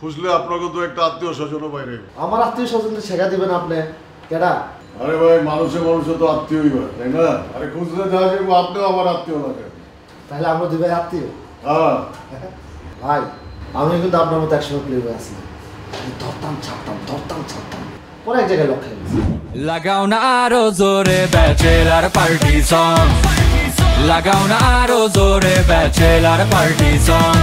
খুঁজলে আপনাকে তো একটা আত্মীয় স্বজনও বাইরে। আমার আত্মীয় স্বজনকে শেখা দিবেন আপনি কেডা? আরে ভাই, মানুষে তো আত্মীয়ই হয়, তাই না? আরে খুঁজলে দেখা যাবো আপনিও আমার আত্মীয় লাগে। তাহলে আমরা দুই ভাই আত্মীয়। হ্যাঁ ভাই, আমি কিন্তু আপনার মতো একসময় প্লে হয়ে আছি, ধরতাম ছাড়তাম পরে এক জায়গায় লক্ষ্য গেছি। লাগাও না আরো জোরে ব্যাচেলার পার্টি সং, লাগাও না আরো জোরে ব্যাচেলার পার্টি সং।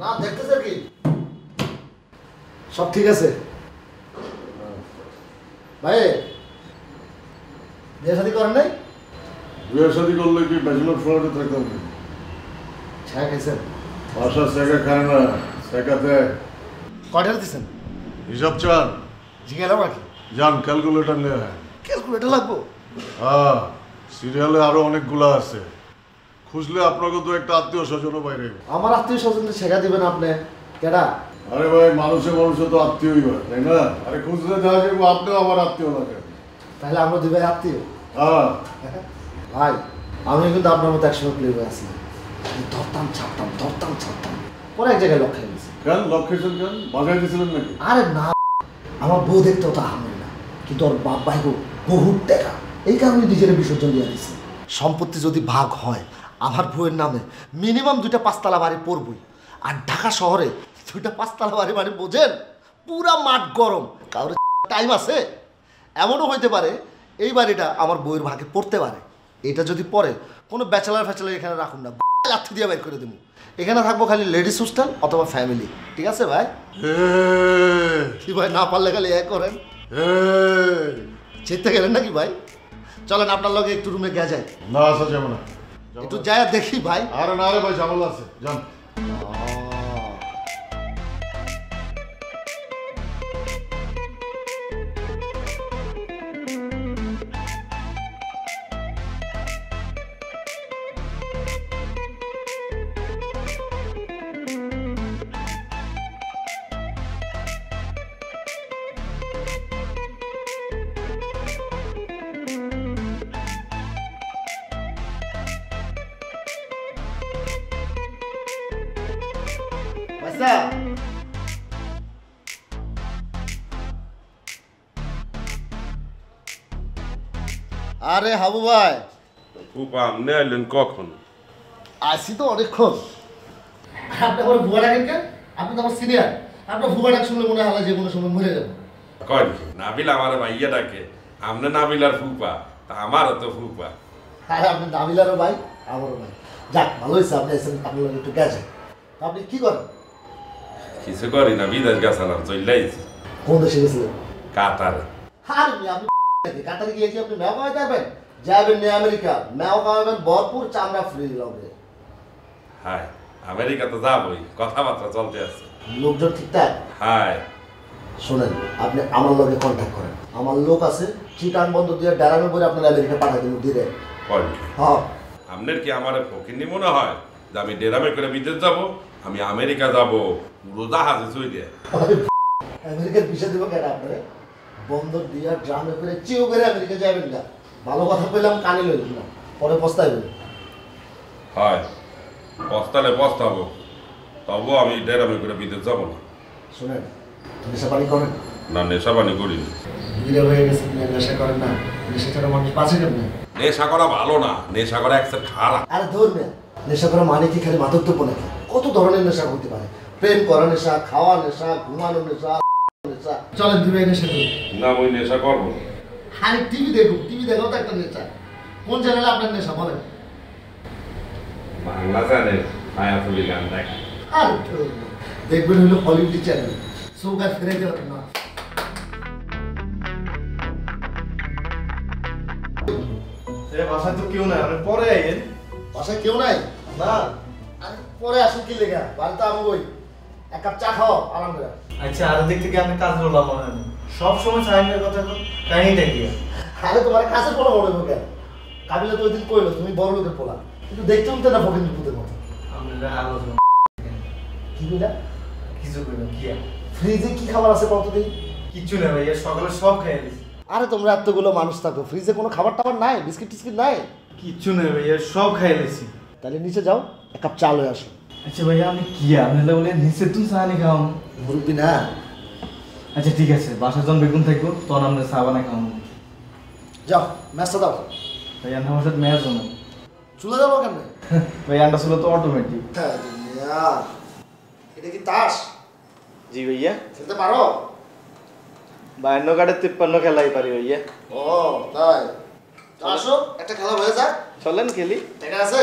না দেখতেছে কি সব ঠিক আছে ভাই? বিয়ে শাদী করেন নাই? বিয়ে শাদী করলে কি ব্যাচেলর ফ্ল্যাটে থাকতাম? ছায়া খাইছেন? বাসা শেখা খায় না, শেখাতে কয়টা দিচ্ছেন? হিসাব চান? জিজ্ঞাসা রাখি যান, ক্যালকুলেটর নিয়ে। ক্যালকুলেটর লাগবো? হ্যাঁ, সিরিয়ালে আরো অনেকগুলো আছে, খুঁজলে আপনাকে তো একটা আত্মীয় স্বজনও বাইরে। আমার আত্মীয় স্বজনকে শেখা দিবেন আপনি কেডা? আরে ভাই, মানুষে তো আত্মীয়ই হয়, তাই না? আরে খুঁজলে দেখা যাবো আপনিও আমার আত্মীয় লাগে। তাহলে আমরা দুই ভাই আত্মীয়। হ্যাঁ ভাই, আমি কিন্তু আপনার মতো একসময় প্লে হয়ে আছি, ধরতাম ছাড়তাম পরে এক জায়গায় লক্ষ্য গেছি। কেন লক্ষ্যেছেন? কেন বাজায় দিয়েছিলেন নাকি? আরে না, আমার বউ দেখতেও তো হামলে না, কিন্তু ওর বাপ ভাই বহু টাকা, এই কারণে নিজের বিসর্জন দিয়ে দিচ্ছে। সম্পত্তি যদি ভাগ হয় আমার বউয়ের নামে মিনিমাম 2টা 5তলা বাড়ি পড়বই, আর ঢাকা শহরে 2টা 5তলা বাড়ি মানে বোঝেন, পুরা মাঠ গরম, কারোর টাইম আছে? এমনও হইতে পারে এই বাড়িটা আমার বউয়ের ভাগে পড়তে পারে। এটা যদি পড়ে কোনো ব্যাচেলার এখানে রাখুন না, লাথি দিয়ে বের করে দেবো। এখানে থাকবো খালি লেডিস হোস্টেল অথবা ফ্যামিলি, ঠিক আছে ভাই? কি ভাই, না পারলে খালি এ করেন, চেতে গেলেন নাকি ভাই? চলেন আপনার লগে একটু রুমে গিয়ে যাই। না, আসা যাবে না, একটু যাই দেখি ভাই। আরে না রে ভাই, ঝামেলা আছে, যান। আরে হাবু ভাই, ফুপা আপনি আইলেন কখন? আসি তো অনেকক্ষণ। আপনি আমার ভুয়া ডাকেন কেন? আপনি তো আমার সিনিয়র, আপনার ভুয়া ডাক শুনলে মনে হয় যে কোনো সময় মরে যাবো। কয় নাবিল আমার ভাইয়া ডাকে, আপনি নাবিলার ফুপা, তা আমারও তো ফুপা। আরে আপনি নাবিলারও ভাই, আমারও ভাই। যাক, ভালো হয়েছে আপনি এসেছেন, আপনি একটু গেছে। আপনি কি করেন? কিছু করি না, বিদেশ গেছিলাম, চললাইছি। কোন দেশে গেছিলেন? কাতারে। আপনি কাতারে গিয়েছি, আপনি ম্যাও খাওয়াই যাবেন? যাবেন না আমেরিকা, ম্যাও খাওয়াবেন ভরপুর, চামড়া ফ্রি লাগবে। হ্যাঁ, আমেরিকা তো যাবই, কথাবার্তা চলতে আছে। লোকজন ঠিকঠাক? হ্যাঁ। শোনেন, আপনি আমার লগে কন্ট্যাক্ট করেন, আমার লোক আছে, চিটাং বন্দর দিয়ে ডারামে করে আপনার আমেরিকা পাঠা দেবেন দিলে। কয় হ্যাঁ। আপনার কি আমার ফকিনি মনে হয় যে আমি ডেরামে করে বিদেশ যাব, আমি আমেরিকা যাব পুরো জাহাজে চই দিয়ে? আমেরিকার ভিসা দেবো কেন আপনারা? বন্দর দিয়া ড্রামে করে চিও করে আমেরিকা যাবেন না। ভালো কথা কইলাম, কানে লইলেন না, পরে পস্তাইবেন। হয়, পস্তালে পস্তাবো, তবু আমি ডেরামে করে বিদেশ যাব না। শোনেন, নেশা পানি করেন না? নেশা পানি করি না। বিয়ে হয়ে গেছে, নেশা করেন না? নেশা ছাড়া মানুষ বাঁচে কেমন? নেশা করা ভালো না, নেশা করা একটা খারাপ। আরে ধরবে, নেশা করা মানে কি খালি মাদকদ্রব্য নাকি? কত ধরনের নেশা করতে পারে, প্রেম করা নেশা, খাওয়া নেশা, ঘুমানো নেশা, নেশা। চলেন দিবে নেশা করি না, ওই নেশা করবো। আরে টিভি দেখো, টিভি দেখাও তো একটা নেশা। কোন চ্যানেলে আপনার নেশা বলেন? বাংলা চ্যানেল মায়াপুরি গান দেখ। আর দেখবেন হলো হলিউড চ্যানেল, সুগার ফিরে গেল না। বাসায় তো কেউ নাই, আপনি পরে আইয়েন। বাসায় কেউ নাই? না আরে পরে আসুন কি লেগা, বাড়িতে আমি ওই এক কাপ চা খাও আরাম করে। আচ্ছা, আর দিক থেকে আমি কাজ করলাম মনে হয় সব সময় সাইনের কথা কাহিনীটা কি? আরে তোমার কাছে পোলা বড় লোক কেন? কাবিলা তো ওই দিন কইলো তুমি বড় লোকের পোলা, কিন্তু দেখতে উঠতে না ফকির পুতের মতো। আমরা আলোচনা কি কইলা? কিছু করবেন কি? ফ্রিজে কি খাবার আছে কতদিন? কিচ্ছু না ভাইয়া, সকালে সব খেয়ে দিছি। আরে তোমরা এতগুলো মানুষ থাকো, ফ্রিজে কোনো খাবার টাবার নাই? বিস্কিট টিস্কিট নাই? কিচ্ছু নেই ভাইয়া, সব খাইয়ে দিছি। তাহলে নিচে যাও, এক কাপ চা লয়ে আসো। আচ্ছা ভাইয়া, আমি কি আপনি বলে নিচে তুই চা নি খাওয়াম? মুরব্বি না? আচ্ছা ঠিক আছে, বাসা যখন বেগুন থাকবো তখন আমরা চা বানাই খাওয়াম। যাও ম্যাচটা দাও। ভাইয়া আমার সাথে ম্যাচ হলো। চলে যাবো কেন? ভাই আন্ডা ছিল তো অটোমেটিক। এটা কি তাস? জি ভাইয়া। খেলতে পারো? 52 কাটে 53 খেলাই পারি ভাইয়া। ও তাই, আসো একটা খেলা হয়ে যাক। চলেন খেলি। টাকা আছে?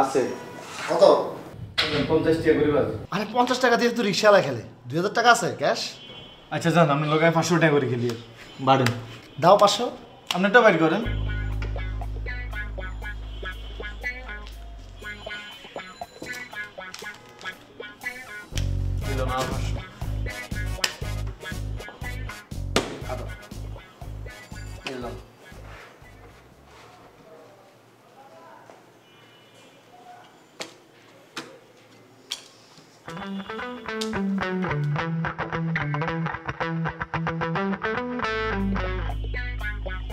আছে। কত? 50 টাকা করে বাজে। আরে 50 টাকা দিয়ে তো রিক্সাওয়ালা খেলে, 2000 টাকা আছে ক্যাশ? আচ্ছা যান, আপনি লোকায় 500 টাকা করে খেলি। বাড়েন। দাও 500। আপনারটা বাইর করেন। দিল না 500। এলাম।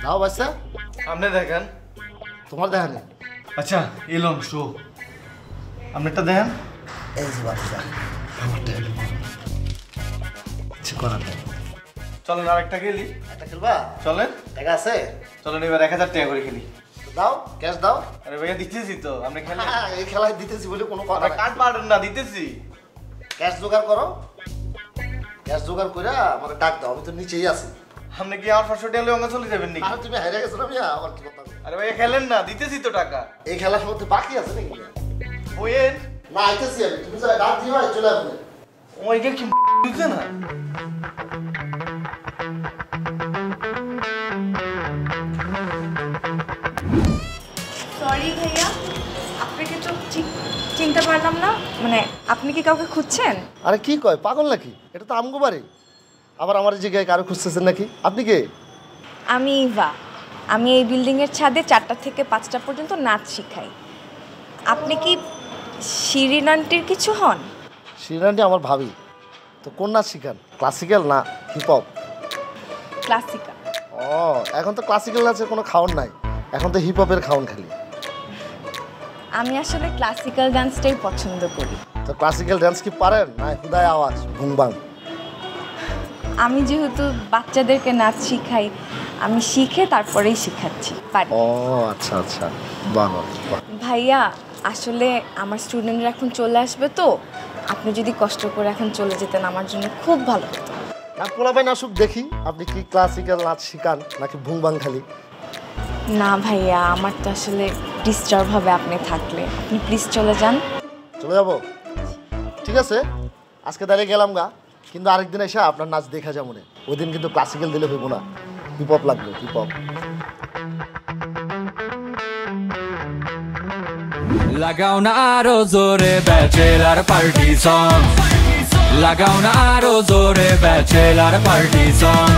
দাও বাচ্চা। আপনি দেখেন। তোমার দেখা নেই? আচ্ছা এলন শো, আপনারটা দেখেন। এই যে বাচ্চা, আমারটা হলো কিছু করার নেই। চলেন আর একটা খেলি। একটা খেলবা? চলেন। টাকা আছে? চলেন এবার 1000 টাকা করে খেলি। তো দাও, ক্যাশ দাও। আরে ভাইয়া দিতেছি তো, আপনি খেলেন। এই খেলায় দিতেছি বলে কোনো কথা আপনার নাই। কাট পারেন না, দিতেছি। ক্যাশ জোগাড় করো, ক্যাশ জোগাড় করে আমার ডাক দাও, আমি তো নিচেই আছি। আপনি কি আর 500 টাকা লঙ্কা চলে যাবেন নাকি? আর তুমি হেরে গেছো না মিয়া, আমার কি কথা? আরে ভাইয়া খেলেন না, দিতেছি তো টাকা। এই খেলার মধ্যে বাকি আছে নাকি মিয়া? ওয়েন না আইতেছি আমি, তুমি যা ডাক দিও চলে আসবে। ওইকে কি বুঝছে না? সরি ভাইয়া, আপনাকে তো ঠিক চিনতে পারলাম না। মানে আপনি কি কাউকে খুঁজছেন? আরে কি কয়, পাগল নাকি? এটা তো আমগো বাড়ি, আবার আমার এই জায়গায় কারো খুঁজতেছেন নাকি? আপনি কে? আমি ইভা। আমি এই বিল্ডিংয়ের ছাদে 4টা থেকে 5টা পর্যন্ত নাচ শিখাই। আপনি কি শিরিন আন্টির কিছু হন? শিরানটি আমার ভাবি। তো কোন নাচ শিখান, ক্লাসিক্যাল না হিপ হপ? ক্লাসিক্যাল। ও, এখন তো ক্লাসিক্যাল নাচের কোনো খাওন নাই, এখন তো হিপ হপের খাওন খালি। আমি আসলে ক্লাসিক্যাল ডান্সটাই পছন্দ করি। তো ক্লাসিক্যাল ডান্স কি পারেন না হুদায় আওয়াজ ভুংবাং? আমি যেহেতু বাচ্চাদেরকে নাচ শিখাই, আমি শিখে তারপরেই শিখাচ্ছি পারি। ও আচ্ছা আচ্ছা, বাহ বাহ। ভাইয়া আসলে আমার স্টুডেন্টরা এখন চলে আসবে, তো আপনি যদি কষ্ট করে এখন চলে যেতেন আমার জন্য খুব ভালো হতো। না পোলাপাই নাচুক দেখি, আপনি কি ক্লাসিক্যাল নাচ শিখান নাকি ভুংবাং খালি? না ভাইয়া, আমার তো আসলে ডিস্টার্ব হবে আপনি থাকলে। আপনি প্লিজ চলে যান। চলে যাব? ঠিক আছে, আজকে দাঁড়িয়ে গেলাম গা, কিন্তু আরেকদিন এসে আপনার নাচ দেখা যাবো না। ওই দিন কিন্তু ক্লাসিক্যাল দিলে হইব না, হিপ হপ লাগবে, হিপ হপ। লাগাও না আরো জোরে ব্যাচেলার পার্টি সং, লাগাও না আরো জোরে ব্যাচেলার পার্টি সং।